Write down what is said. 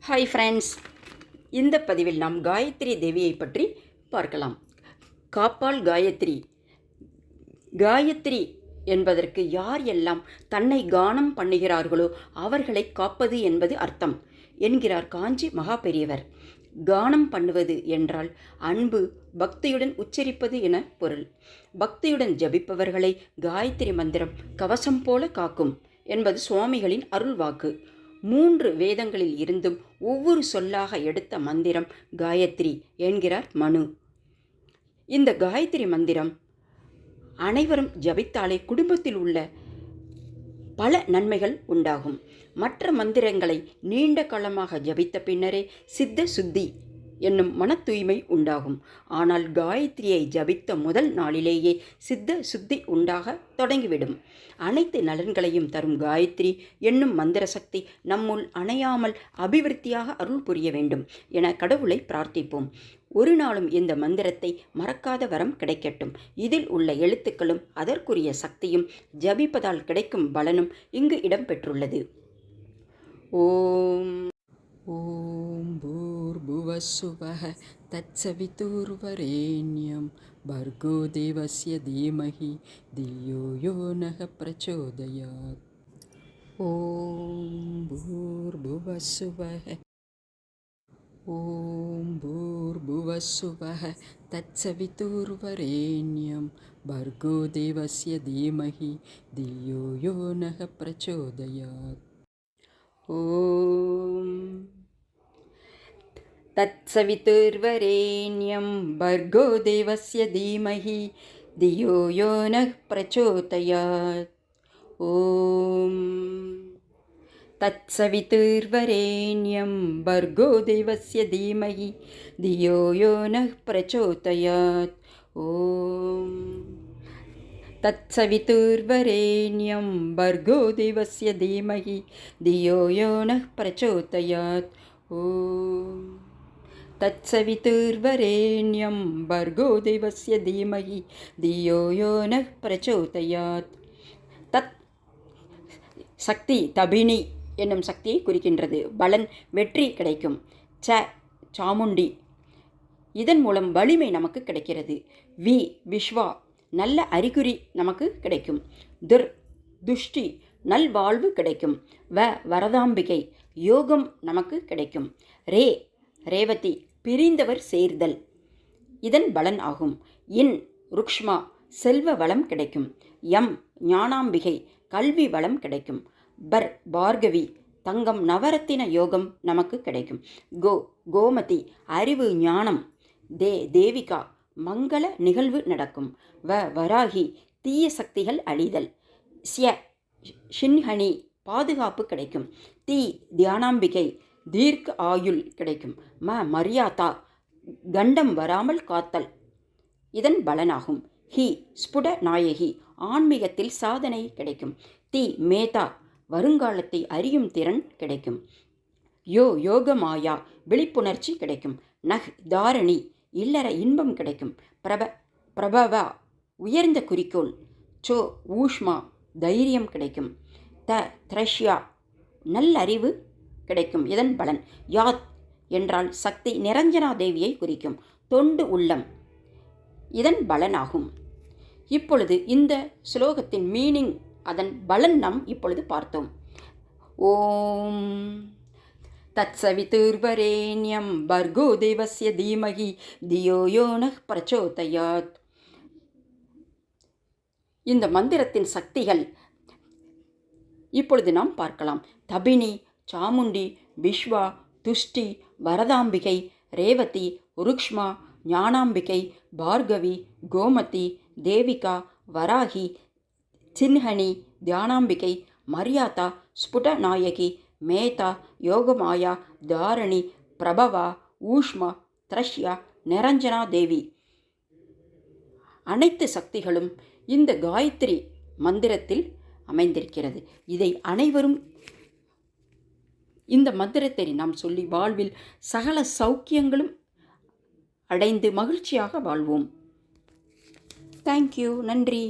Hi friends, இந்த பதிவில் நாம் காயத்ரி தேவியை பற்றி பார்க்கலாம். காப்பாள் காயத்ரி. காயத்ரி என்பதற்கு யார் எல்லாம் தன்னை கானம் பண்ணுகிறார்களோ அவர்களை காப்பது என்பது அர்த்தம் என்கிறார் காஞ்சி மகா பெரியவர். கானம் பண்ணுவது என்றால் அன்பு பக்தியுடன் உச்சரிப்பது என பொருள். பக்தியுடன் ஜபிப்பவர்களை காயத்ரி மந்திரம் கவசம் போல காக்கும் என்பது சுவாமிகளின் அருள் வாக்கு. 3 வேதங்களில் இருந்தும் ஒவ்வொரு சொல்லாக எடுத்த மந்திரம் காயத்ரி என்கிறார் மனு. இந்த காயத்ரி மந்திரம் அனைவரும் ஜபித்தாலே குடும்பத்தில் உள்ள பல நன்மைகள் உண்டாகும். மற்ற மந்திரங்களை நீண்ட காலமாக ஜபித்த பின்னரே சித்த சுத்தி என்னும் மன தூய்மை உண்டாகும். ஆனால் காயத்ரியை ஜபித்த முதல் நாளிலேயே சித்த சுத்தி உண்டாக தொடங்கிவிடும். அனைத்து நலன்களையும் தரும் காயத்ரி என்னும் மந்திர சக்தி நம்முள் அணையாமல் அபிவிருத்தியாக அருள் புரிய வேண்டும் என கடவுளை பிரார்த்திப்போம். ஒரு நாளும் இந்த மந்திரத்தை மறக்காத வரம் கிடைக்கட்டும். இதில் உள்ள எழுத்துக்களும் அதற்குரிய சக்தியும் ஜபிப்பதால் கிடைக்கும் பலனும் இங்கு இடம்பெற்றுள்ளது. ஓம் ஓம் பூர்புவஸ்சுவஹ தத்சவிதுர்வரேண்யம் பர்கோ தேவஸ்ய தீமஹி தியோ யோ நஹ பிரச்சோதயாத். ஓம் பூர்புவஸ்சுவஹ ஓம் பூர்புவஸ்சுவஹ தத்சவிதுர்வரேண்யம் பர்கோ தேவஸ்ய தீமஹி தியோ யோ நஹ பிரச்சோதயாத். ஓம் தத்சவிதுர்வரேண்யம் பர்கோ தேவஸ்ய தீமஹி தியோ யோ நஹ பிரச்சோதயாத். ஓம் தத்சவிதுர்வரேண்யம் பர்கோ தேவஸ்ய தீமஹி தியோ யோ நஹ பிரச்சோதயாத். ஓம் தத்சவிதுர்வரேண்யம் பர்கோ தேவஸ்ய தீமஹி தியோ யோ நஹ பிரச்சோதயாத். ஓம் தத்சவிதுர்வரேண்யம் பர்கோ தேவஸ்ய தீமஹி தியோ யோ நஹ பிரச்சோதயாத். தத் சக்தி தபினி என்னும் சக்தியை குறிக்கின்றது. பலன் வெற்றி கிடைக்கும். சாமுண்டி, இதன் மூலம் வலிமை நமக்கு கிடைக்கிறது. விஸ்வா, நல்ல அறிகுறி நமக்கு கிடைக்கும். துஷ்டி, நல்வாழ்வு கிடைக்கும். வரதாம்பிகை, யோகம் நமக்கு கிடைக்கும். ரேவதி, பிரிந்தவர் சேர்தல், இதன் பலன் ஆகும். ருக்ஷ்மா, செல்வ வளம் கிடைக்கும். ஞானாம்பிகை, கல்வி வளம் கிடைக்கும். பார்கவி, தங்கம் நவரத்தின யோகம் நமக்கு கிடைக்கும். கோமதி, அறிவு ஞானம். தேவிகா, மங்கள நிகழ்வு நடக்கும். வராகி, தீய சக்திகள் அழிதல். ஷின்ஹனி, பாதுகாப்பு கிடைக்கும். தியானாம்பிகை, தீர்க்க ஆயுள் கிடைக்கும். மரியாதா, கண்டம் வராமல் காத்தல், இதன் பலனாகும். ஸ்புட நாயகி, ஆன்மீகத்தில் சாதனை கிடைக்கும். மேதா, வருங்காலத்தை அறியும் திறன் கிடைக்கும். யோகமாயா, விழிப்புணர்ச்சி கிடைக்கும். தாரணி, இல்லற இன்பம் கிடைக்கும். பிரபவா, உயர்ந்த குறிக்கோள். ஊஷ்மா, தைரியம் கிடைக்கும். த்ரஷ்யா, நல்லறிவு கிடைக்கும். இதன் பலன். யாத் என்றால் சக்தி நிரஞ்சனா தேவியை குறிக்கும். தொண்டு உள்ளம், இதன் பலனாகும். இப்பொழுது இந்த ஸ்லோகத்தின் மீனிங், அதன் பலன் நாம் இப்பொழுது பார்த்தோம். ஓம் தத்சவிதுர்வரேண்யம் பர்கோ தேவஸ்ய தீமஹி தியோ யோ நஹ பிரச்சோதயாத். இந்த மந்திரத்தின் சக்திகள் இப்பொழுது நாம் பார்க்கலாம். தபினி, சாமுண்டி, விஸ்வா, துஷ்டி, வரதாம்பிகை, ரேவதி, ருக்ஷ்மா, ஞானாம்பிகை, பார்கவி, கோமதி, தேவிகா, வராகி, சின்ஹனி, தியானாம்பிகை, மரியாதா, ஸ்புட நாயகி, மேதா, யோகமாயா, தாரணி, பிரபவா, ஊஷ்மா, த்ரஷ்யா, நிரஞ்சனா தேவி. அனைத்து சக்திகளும் இந்த காயத்ரி மந்திரத்தில் அமைந்திருக்கிறது. இதை அனைவரும் இந்த மந்திரத்தை நாம் சொல்லி வாழ்வில் சகல சௌக்கியங்களும் அடைந்து மகிழ்ச்சியாக வாழ்வோம். தேங்க்யூ. நன்றி.